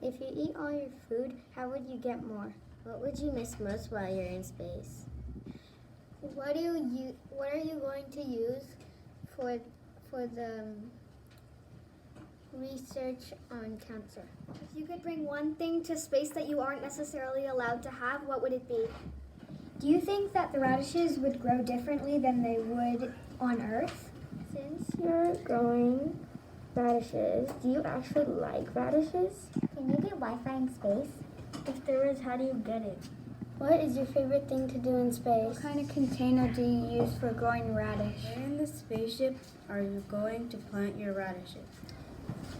If you eat all your food, how would you get more? What would you miss most while you're in space? What are you going to use for the research on cancer? If you could bring one thing to space that you aren't necessarily allowed to have, what would it be? Do you think that the radishes would grow differently than they would on Earth? Since you're growing radishes, do you actually like radishes? Can you get Wi-Fi in space? If there is, how do you get it? What is your favorite thing to do in space? What kind of container do you use for growing radish? Where in the spaceship are you going to plant your radishes?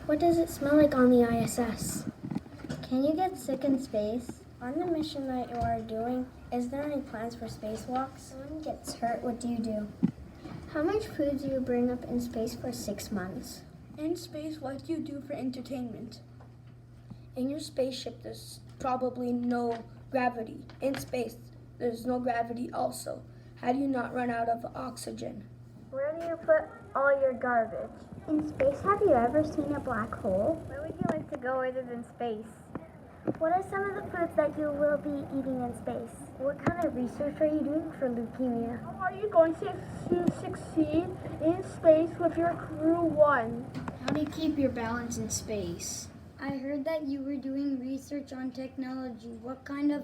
What does it smell like on the ISS? Can you get sick in space? On the mission that you are doing, is there any plans for spacewalks? Someone gets hurt, what do you do? How much food do you bring up in space for 6 months? In space, what do you do for entertainment? In your spaceship, there's probably no gravity. In space, there's no gravity also. How do you not run out of oxygen? Where do you put all your garbage? In space, have you ever seen a black hole? Where would you like to go other than space? What are some of the foods that you will be eating in space? What kind of research are you doing for leukemia? How are you going to succeed in space with your crew one? How do you keep your balance in space? I heard that you were doing research on technology. What kind of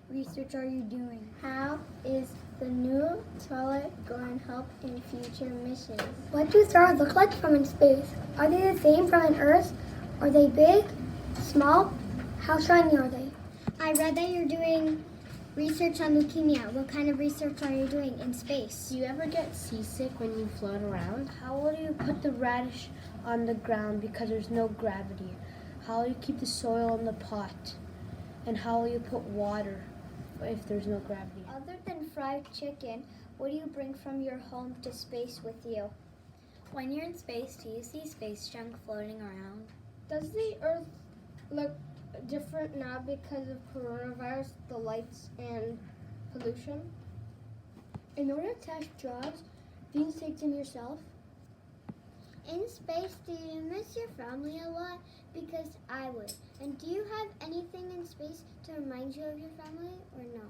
research are you doing? How is the new toilet going to help in future missions? What do stars look like from in space? Are they the same from on Earth? Are they big, small? How shiny are they? I read that you're doing research on leukemia. What kind of research are you doing in space? Do you ever get seasick when you float around? How will you put the radish on the ground because there's no gravity? How will you keep the soil in the pot? And how will you put water if there's no gravity? Other than fried chicken, what do you bring from your home to space with you? When you're in space, do you see space junk floating around? Does the Earth look different now because of coronavirus, the lights, and pollution? In order to have jobs, do you take them yourself? In space, do you miss your family a lot? Because I would. And do you have anything in space to remind you of your family or no?